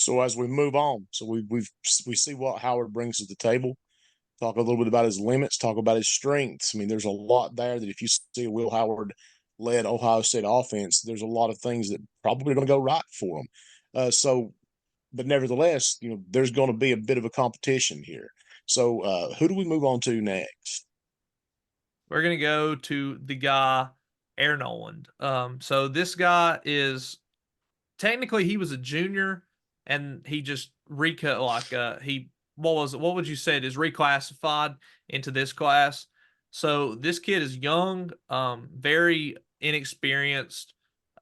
So as we move on, so we see what Howard brings to the table. Talk a little bit about his limits. Talk about his strengths. I mean, there's a lot there that if you see a Will Howard led Ohio State offense, there's a lot of things that probably are going to go right for him. But nevertheless, there's going to be a bit of a competition here. So, who do we move on to next? We're gonna go to the guy Air Noland. So this guy is technically he was a junior, and he just recut he what would you say it is reclassified into this class. So this kid is young, very inexperienced,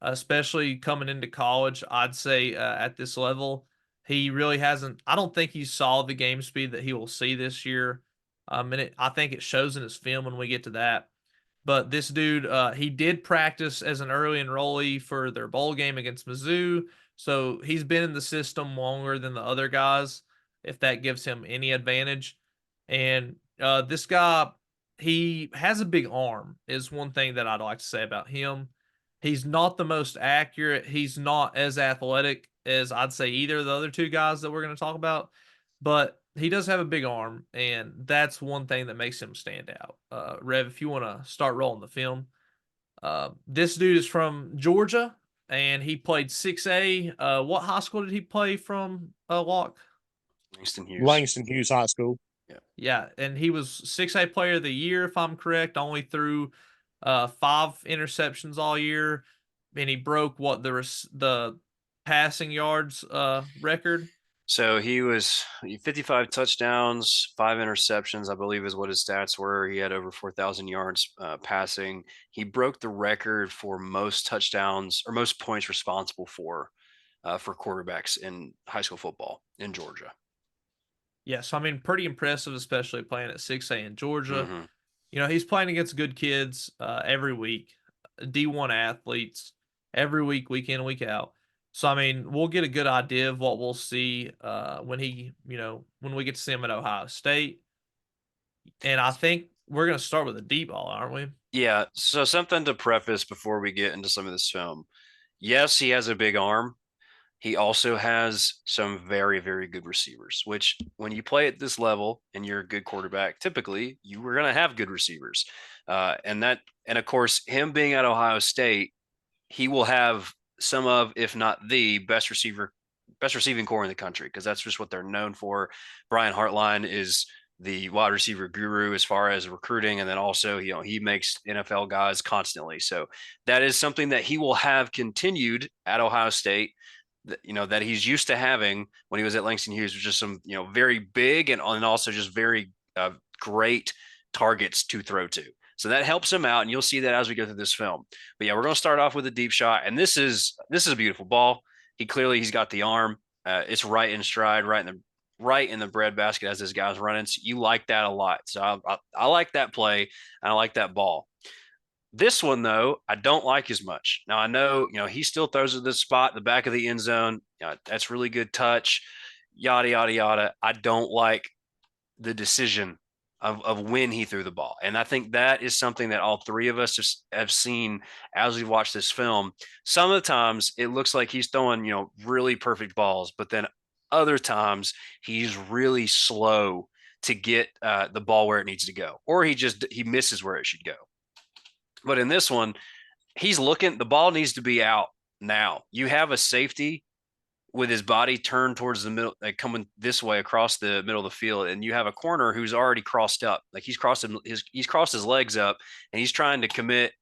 especially coming into college. I'd say at this level, he really hasn't. I don't think he saw the game speed that he will see this year. I think it shows in his film when we get to that. But this dude, he did practice as an early enrollee for their bowl game against Mizzou. So he's been in the system longer than the other guys, if that gives him any advantage. And this guy, he has a big arm, is one thing that I'd like to say about him. He's not the most accurate. He's not as athletic as I'd say either of the other two guys that we're going to talk about. But he does have a big arm, and that's one thing that makes him stand out. Rev, if you want to start rolling the film, this dude is from Georgia, and he played 6A. What high school did he play from, Walk? Langston Hughes. Langston Hughes High School. Yeah, and he was 6A player of the year, if I'm correct. Only threw 5 interceptions all year, and he broke the passing yards record. So he was 55 touchdowns, 5 interceptions, I believe is what his stats were. He had over 4,000 yards passing. He broke the record for most touchdowns or most points responsible for quarterbacks in high school football in Georgia. Yes, I mean, pretty impressive, especially playing at 6A in Georgia. Mm-hmm. He's playing against good kids every week, D1 athletes every week, week in, week out. So, I mean, we'll get a good idea of what we'll see when when we get to see him at Ohio State. And I think we're going to start with a deep ball, aren't we? Yeah. So something to preface before we get into some of this film. Yes, he has a big arm. He also has some very, very good receivers, which when you play at this level and you're a good quarterback, typically you were going to have good receivers. And of course, him being at Ohio State, he will have some of, if not the best receiving core in the country, because that's just what they're known for. Brian Hartline is the wide receiver guru as far as recruiting, and then also he makes NFL guys constantly. So that is something that he will have continued at Ohio State. That he's used to having when he was at Langston Hughes, which is some very big and also just very great targets to throw to. So that helps him out, and you'll see that as we go through this film. But yeah, we're going to start off with a deep shot, and this is a beautiful ball. He's got the arm. It's right in stride, right in the breadbasket as this guy's running. So you like that a lot. So I like that play, and I like that ball. This one, though, I don't like as much. Now, I know, he still throws at this spot, the back of the end zone. That's really good touch, yada, yada, yada. I don't like the decision of when he threw the ball. And I think that is something that all three of us just have seen as we watch this film. Some of the times it looks like he's throwing, really perfect balls, but then other times he's really slow to get the ball where it needs to go, or he misses where it should go. But in this one, he's looking, the ball needs to be out now. You have a safety with his body turned towards the middle, like coming this way across the middle of the field, and you have a corner who's already crossed up. Like he's crossed his legs up, and he's trying to commit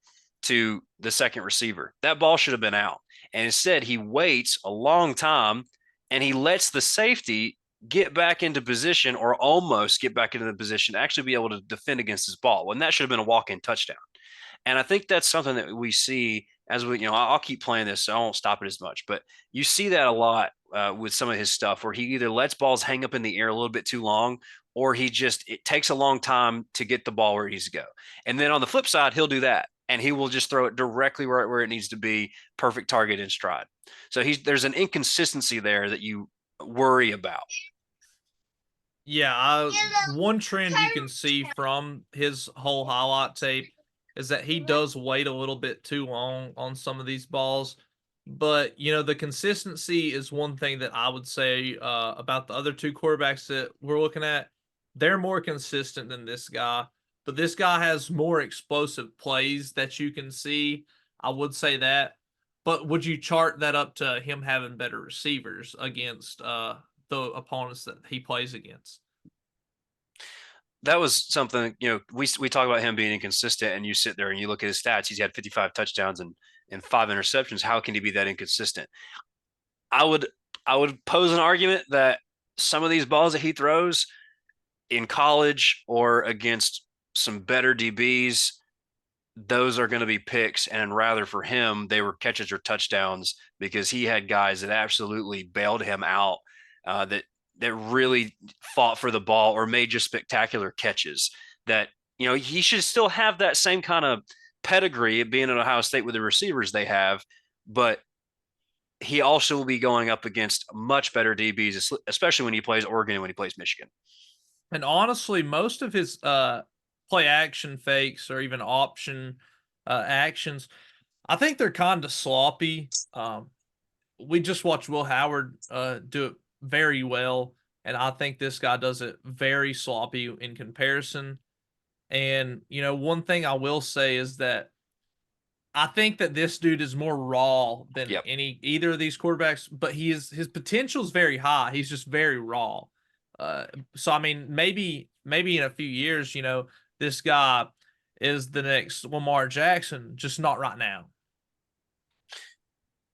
to the second receiver. That ball should have been out. And instead, he waits a long time, and he lets the safety get back into position, or almost get back into the position, actually be able to defend against his ball, when that should have been a walk-in touchdown. And I think that's something that we see as I'll keep playing this, so I won't stop it as much. But you see that a lot with some of his stuff, where he either lets balls hang up in the air a little bit too long, or it takes a long time to get the ball where it needs to go. And then on the flip side, he'll do that, and he will just throw it directly where it needs to be, perfect target in stride. So there's an inconsistency there that you worry about. Yeah, one trend you can see from his whole highlight tape is that he does wait a little bit too long on some of these balls. But the consistency is one thing that I would say about the other two quarterbacks that we're looking at. They're more consistent than this guy, but this guy has more explosive plays that you can see. I would say that. But would you chart that up to him having better receivers against the opponents that he plays against? That was something, we talk about him being inconsistent, and you sit there and you look at his stats. He's had 55 touchdowns and 5 interceptions. How can he be that inconsistent? I would I would pose an argument that some of these balls that he throws in college or against some better DBs, those are going to be picks. And rather for him, they were catches or touchdowns because he had guys that absolutely bailed him out, that really fought for the ball or made just spectacular catches. That he should still have that same kind of pedigree of being at Ohio State with the receivers they have, but he also will be going up against much better DBs, especially when he plays Oregon and when he plays Michigan. And honestly, most of his play action fakes or even option actions, I think they're kind of sloppy. We just watched Will Howard do it very well, and I think this guy does it very sloppy in comparison. And one thing I will say is that I think that this dude is more raw than Yep. either of these quarterbacks, but his potential is very high. He's just very raw. So I mean, maybe in a few years, this guy is the next Lamar Jackson, just not right now.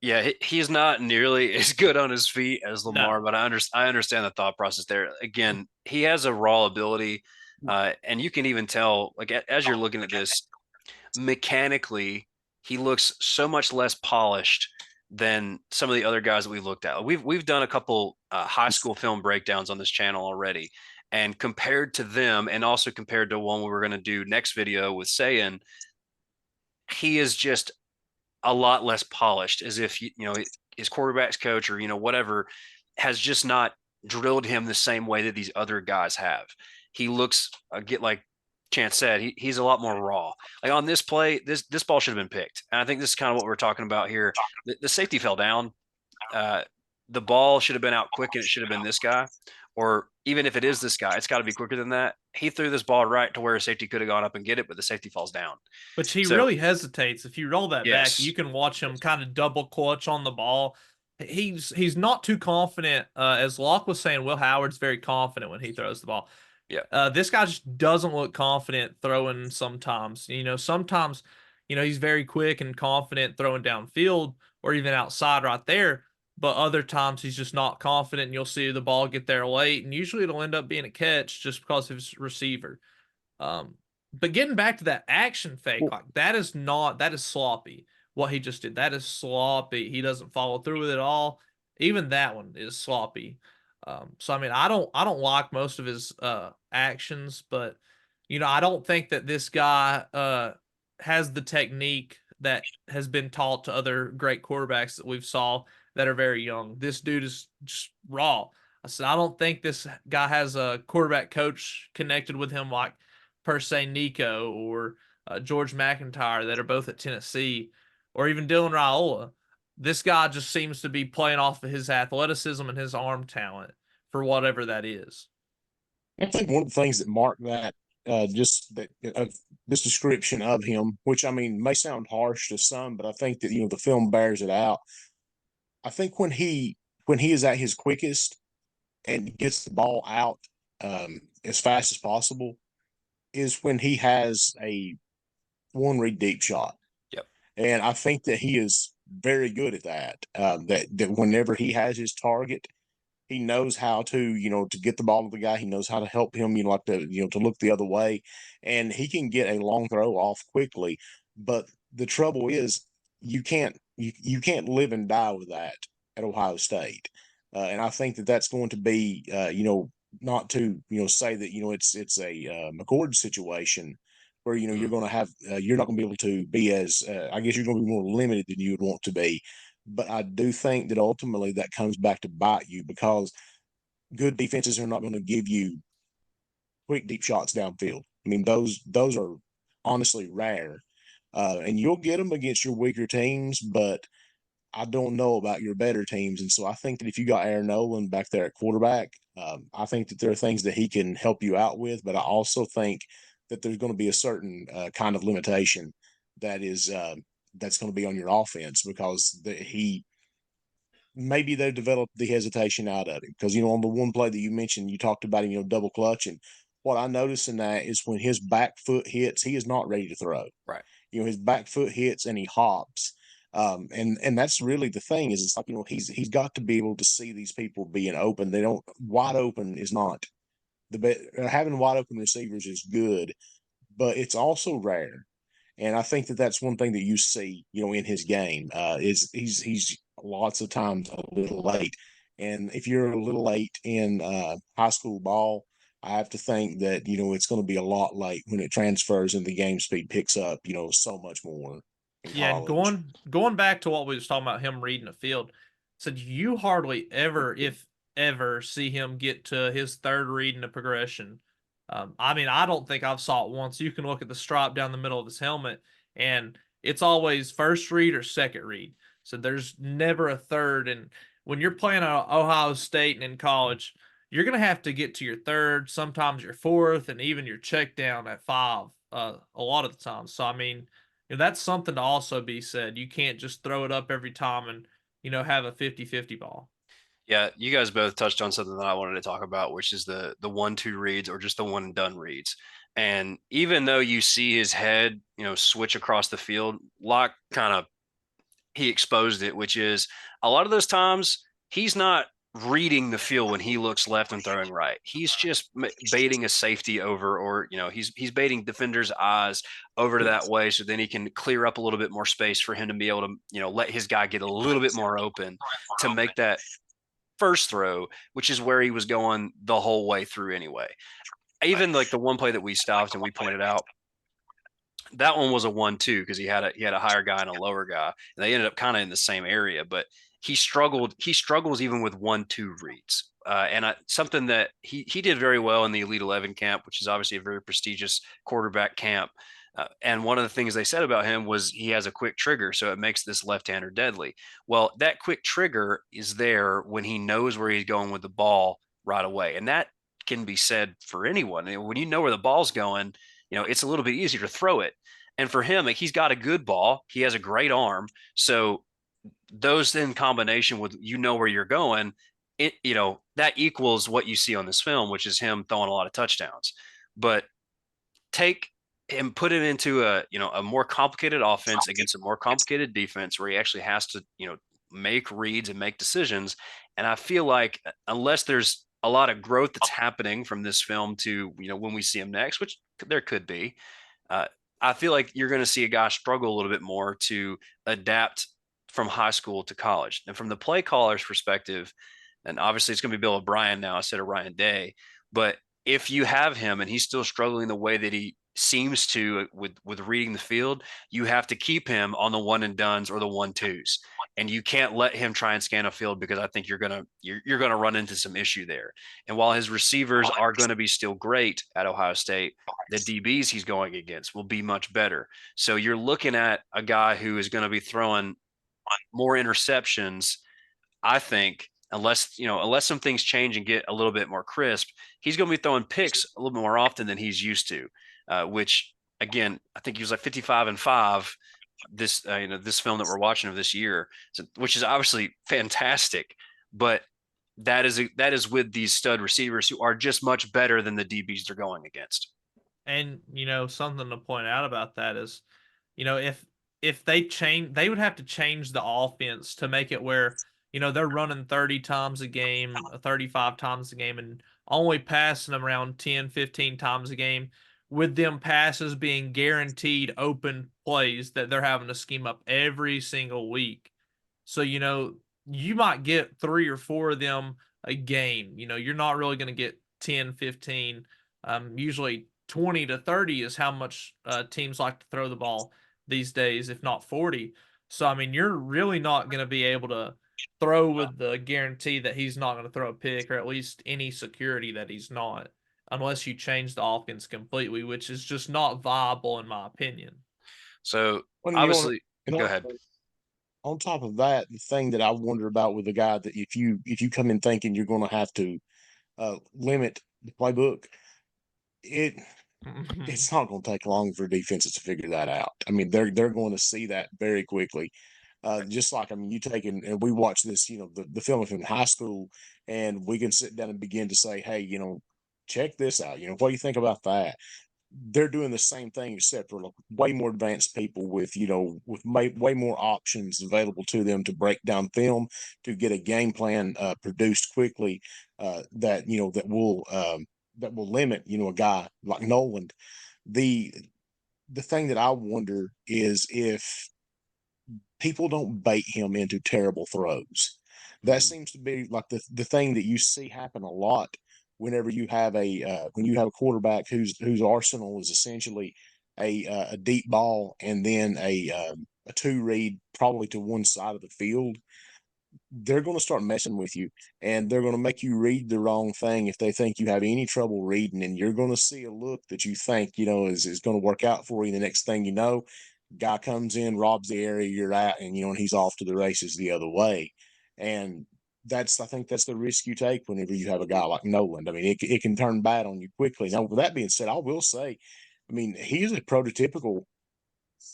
Yeah, he's not nearly as good on his feet as Lamar, No. but I understand the thought process there. Again, he has a raw ability, and you can even tell, like as you're looking at this, mechanically, he looks so much less polished than some of the other guys that we looked at. We've done a couple high school film breakdowns on this channel already, and compared to them, and also compared to one we were going to do next video with Sayan, he is just a lot less polished, as if his quarterback's coach or whatever has just not drilled him the same way that these other guys have. He looks get like Chance said, he's a lot more raw. Like on this play, this ball should have been picked, and I think this is kind of what we're talking about here. The safety fell down. The ball should have been out quick, and it should have been this guy. Or even if it is this guy, it's got to be quicker than that. He threw this ball right to where a safety could have gone up and get it, but the safety falls down. But he So really hesitates. If you roll that back, you yes, can watch him kind of double clutch on the ball. He's not too confident. As Locke was saying, Will Howard's very confident when he throws the ball. yeah. This guy just doesn't look confident throwing sometimes. Sometimes, he's very quick and confident throwing downfield or even outside right there. But other times he's just not confident, and you'll see the ball get there late, and usually it'll end up being a catch just because of his receiver. But getting back to that action fake, like that is sloppy. What he just did, that is sloppy. He doesn't follow through with it all. Even that one is sloppy. So I mean, I don't like most of his actions, but I don't think that this guy has the technique that has been taught to other great quarterbacks that we've saw that are very young. This dude is just raw. I said I don't think this guy has a quarterback coach connected with him like per se Nico or George McIntyre that are both at Tennessee, or even Dylan Raiola. This guy just seems to be playing off of his athleticism and his arm talent for whatever that is. I think one of the things that mark that just that this description of him, which I mean may sound harsh to some, but I think that the film bears it out. I think when he is at his quickest and gets the ball out as fast as possible is when he has a one read deep shot. Yep. And I think that he is very good at that. That whenever he has his target, he knows how to get the ball to the guy. He knows how to help him, like to look the other way, and he can get a long throw off quickly. But the trouble is, you can't live and die with that at Ohio State, and I think that that's going to be not to say that it's a McCord situation where you're going to have you're not going to be able to be as I guess you're going to be more limited than you would want to be. But I do think that ultimately that comes back to bite you because good defenses are not going to give you quick deep shots downfield. I mean those are honestly rare, and you'll get them against your weaker teams. But I don't know about your better teams. And so I think that if you got Air Noland back there at quarterback, I think that there are things that he can help you out with. But I also think that there's going to be a certain kind of limitation that is that's going to be on your offense because he maybe they developed the hesitation out of him because on the one play that you mentioned, you talked about him, double clutch, and what I notice in that is when his back foot hits, he is not ready to throw. Right. His back foot hits and he hops. And that's really the thing is it's like he's got to be able to see these people being open. They don't wide open is not the best. Having wide open receivers is good, but it's also rare. And I think that that's one thing that you see, in his game is he's lots of times a little late. And if you're a little late in high school ball, I have to think that it's going to be a lot late when it transfers and the game speed picks up, so much more in Yeah, and college. going back to what we was talking about him reading the field, said you hardly ever, if ever, see him get to his third read in the progression. I mean, I don't think I've saw it once. You can look at the stripe down the middle of his helmet, and it's always first read or second read. So there's never a third. And when you're playing at Ohio State and in college, you're gonna have to get to your third, sometimes your fourth, and even your check down at five. A lot of the time. So I mean, that's something to also be said. You can't just throw it up every time and, have a 50-50 ball. Yeah, you guys both touched on something that I wanted to talk about, which is the 1-2 reads or just the one and done reads. And even though you see his head, switch across the field, Locke kind of he exposed it, which is a lot of those times he's not reading the field when he looks left and throwing right. He's just baiting a safety over, or he's baiting defenders' eyes over to that way, so then he can clear up a little bit more space for him to be able to let his guy get a little bit more open to make that first throw, which is where he was going the whole way through anyway. Even like the one play that we stopped and we pointed out, that one was a 1-2 because he had a higher guy and a lower guy, and they ended up kind of in the same area. But he struggles even with 1-2 reads, and something that he did very well in the Elite 11 camp, which is obviously a very prestigious quarterback camp. And one of the things they said about him was he has a quick trigger, so it makes this left-hander deadly. Well, that quick trigger is there when he knows where he's going with the ball right away, and that can be said for anyone. When you know where the ball's going, it's a little bit easier to throw it. And for him, like, he's got a good ball. He has a great arm. So those in combination with where you're going, that equals what you see on this film, which is him throwing a lot of touchdowns. But take and put him into a more complicated offense against a more complicated defense where he actually has to, make reads and make decisions. And I feel like unless there's a lot of growth that's happening from this film to, when we see him next, which there could be, I feel like you're going to see a guy struggle a little bit more to adapt from high school to college. And from the play caller's perspective, and obviously it's going to be Bill O'Brien now instead of Ryan Day, but if you have him and he's still struggling the way that he seems to with reading the field, you have to keep him on the one and dones or the 1-2s, and you can't let him try and scan a field because I think you're gonna run into some issue there. And while his receivers are going to be still great at Ohio State, the DBs he's going against will be much better. So you're looking at a guy who is going to be throwing more interceptions, I think, unless some things change and get a little bit more crisp, he's going to be throwing picks a little bit more often than he's used to. Which again, I think he was like 55-5 this this film that we're watching of this year, which is obviously fantastic. But that is with these stud receivers who are just much better than the DBs they're going against. And something to point out about that is, if they change, they would have to change the offense to make it where they're running 30 times a game, 35 times a game, and only passing them around 10, 15 times a game, with them passes being guaranteed open plays that they're having to scheme up every single week. So, you might get 3 or 4 of them a game. You're not really going to get 10, 15. Usually 20 to 30 is how much teams like to throw the ball these days, if not 40. So, I mean, you're really not going to be able to throw with the guarantee that he's not going to throw a pick, or at least any security that he's not, unless you change the offense completely, which is just not viable in my opinion. So Well, obviously, go ahead. on top of that, the thing that I wonder about with a guy that if you come in thinking you're going to have to limit the playbook, it Mhm. it's not going to take long for defenses to figure that out. I mean, they're going to see that very quickly. Just like, I mean, you take and we watch this, the film from high school, and we can sit down and begin to say, hey, check this out. What do you think about that? They're doing the same thing, except for like way more advanced people with way more options available to them to break down film, to get a game plan produced quickly, that will limit a guy like Noland. The the thing that I wonder is if people don't bait him into terrible throws. That Mhm. seems to be like the thing that you see happen a lot whenever you have a quarterback whose arsenal is essentially a deep ball and then a two read probably to one side of the field. They're going to start messing with you, and they're going to make you read the wrong thing if they think you have any trouble reading, and you're going to see a look that you think is going to work out for you. The next thing you know, guy comes in, robs the area you're at, and he's off to the races the other way. And I think that's the risk you take whenever you have a guy like Noland. I mean, it can turn bad on you quickly. Now, with that being said, I will say, I mean, he is a prototypical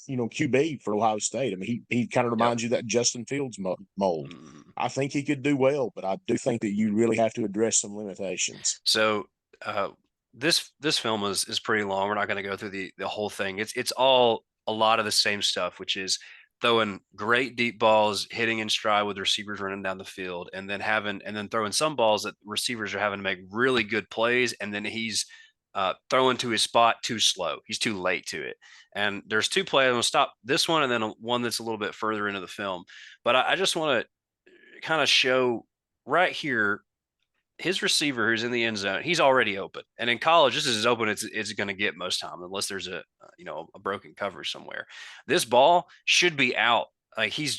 QB for Ohio State. I mean, he kind of Yep. reminds you of that Justin Fields mold. Mhm. I think he could do well, but I do think that you really have to address some limitations. So uh, this film is pretty long. We're not going to go through the whole thing. It's all a lot of the same stuff, which is throwing great deep balls, hitting in stride with receivers running down the field, and then throwing some balls that receivers are having to make really good plays, and then he's throwing to his spot too slow. He's too late to it. And there's two plays. I'm gonna stop this one, and then one that's a little bit further into the film. But I just want to kind of show right here his receiver who's in the end zone, he's already open. And in college, this is as open it's going to get most time, unless there's a broken coverage somewhere. This ball should be out. Like he's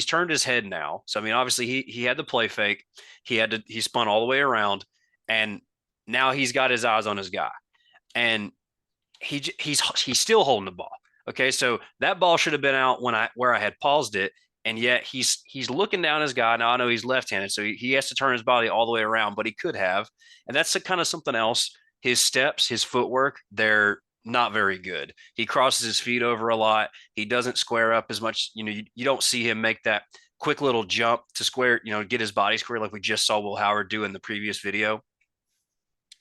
turned his head now. So I mean, obviously he had the play fake. He spun all the way around, and now he's got his eyes on his guy, and he's still holding the ball. Okay, so that ball should have been out where I had paused it, and yet he's looking down his guy. Now I know he's left-handed, so he has to turn his body all the way around, but he could have, and that's kind of something else. His steps, his footwork, they're not very good. He crosses his feet over a lot. He doesn't square up as much. You don't see him make that quick little jump to square, get his body square like we just saw Will Howard do in the previous video.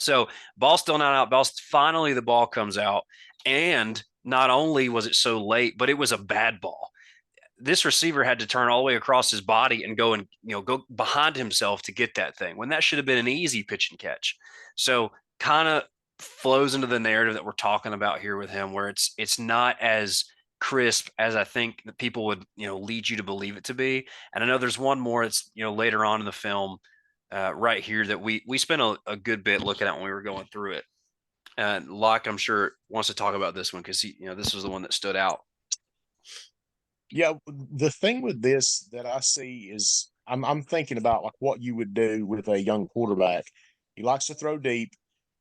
So ball still not out. Finally the ball comes out, and not only was it so late, but it was a bad ball. This receiver had to turn all the way across his body and go behind himself to get that thing when that should have been an easy pitch and catch. So kind of flows into the narrative that we're talking about here with him, where it's not as crisp as I think that people would lead you to believe it to be. And I know there's one more. It's later on in the film, right here, that we spent a good bit looking at when we were going through it. And Locke, I'm sure, wants to talk about this one because this was the one that stood out. Yeah, the thing with this that I see is I'm thinking about like what you would do with a young quarterback. He likes to throw deep,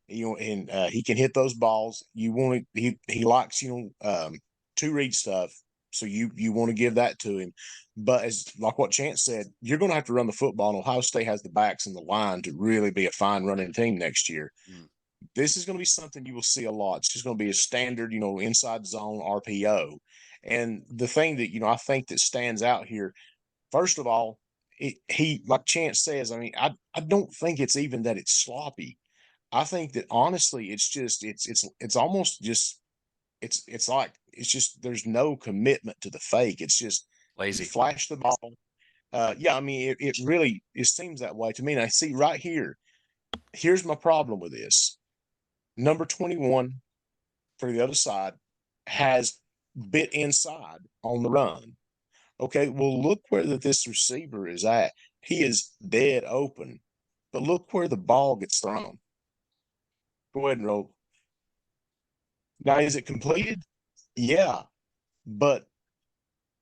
and he can hit those balls. You want to he likes to read stuff, so you want to give that to him. But as like what Chance said, you're going to have to run the football, and Ohio State has the backs and the line to really be a fine running team next year. Mm. This is going to be something you will see a lot. It's just going to be a standard, inside zone RPO. And the thing that, I think that stands out here, first of all, he, like Chance says, I mean, I don't think it's even that it's sloppy. I think that honestly, it's almost just, it's like, it's just, there's no commitment to the fake. It's just, you Lazy. flash the ball. Yeah, I mean, it really, it seems that way to me. And I see right here, here's my problem with this. Number 21 for the other side has bit inside on the run. Okay, well, look where this receiver is at. He is dead open, but look where the ball gets thrown. Go ahead and roll. Now, is it completed? Yeah, but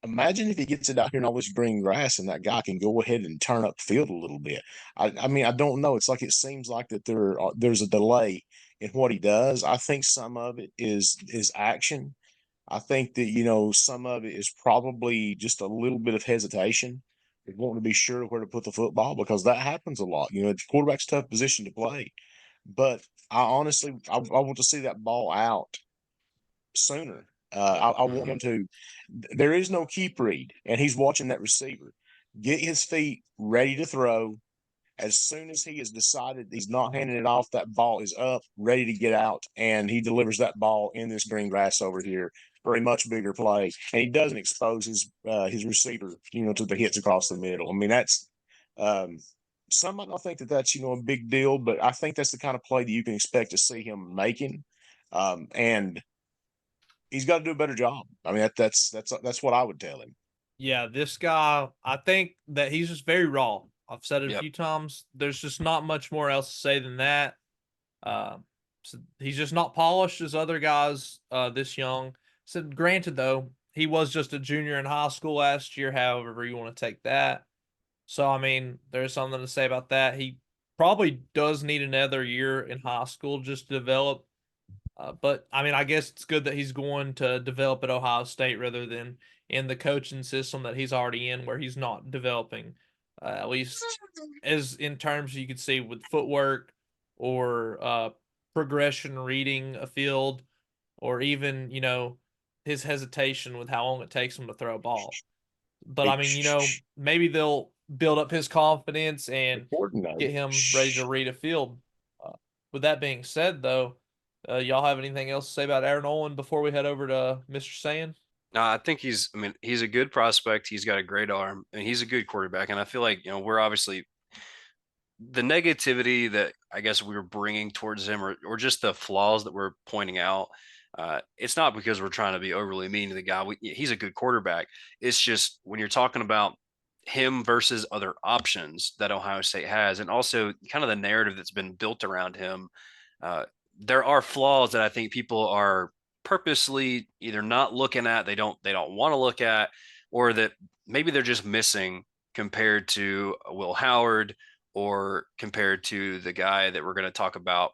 imagine if he gets it out here in all this green grass and that guy can go ahead and turn up the field a little bit. I mean, I don't know. It's like it seems like that there's a delay in what he does. I think some of it is action. I think that, you know, some of it is probably just a little bit of hesitation, of wanting to be sure of where to put the football, because that happens a lot. You know, quarterback's a tough position to play. But I honestly, I want to see that ball out sooner. I want him to. There is no keep read, and he's watching that receiver get his feet ready to throw. As soon as he has decided he's not handing it off, that ball is up, ready to get out, and he delivers that ball in this green grass over here for a much bigger play. And he doesn't expose his receiver, you know, to the hits across the middle. I mean, that's um, some might not think that that's, you know, a big deal, but I think that's the kind of play that you can expect to see him making. And he's got to do a better job. I mean, that's what I would tell him. Yeah, this guy, I think that he's just very raw. I've said it a Yep. few times. There's just not much more else to say than that. Uh, so he's just not polished as other guys this young. So granted, though, he was just a junior in high school last year. However, you want to take that. So I mean, there's something to say about that. He probably does need another year in high school just to develop. But I mean, I guess it's good that he's going to develop at Ohio State rather than in the coaching system that he's already in, where he's not developing, at least as in terms you could see with footwork or progression, reading a field, or even his hesitation with how long it takes him to throw a ball. But I Hey, mean, maybe they'll build up his confidence and Important though. get him ready to read a field. Uh, with that being said, though, y'all have anything else to say about Air Noland before we head over to Mr. Sand? No, I think I mean, he's a good prospect. He's got a great arm and he's a good quarterback. And I feel like, we're obviously the negativity that I guess we were bringing towards him or just the flaws that we're pointing out. It's not because we're trying to be overly mean to the guy. He's a good quarterback. It's just when you're talking about him versus other options that Ohio State has, and also kind of the narrative that's been built around him, uh, there are flaws that I think people are purposely either not looking at, they don't want to look at, or that maybe they're just missing compared to Will Howard or compared to the guy that we're going to talk about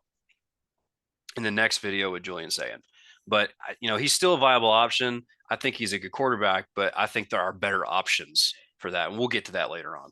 in the next video with Julian Sayin. But he's still a viable option. I think he's a good quarterback, but I think there are better options for that, and we'll get to that later on.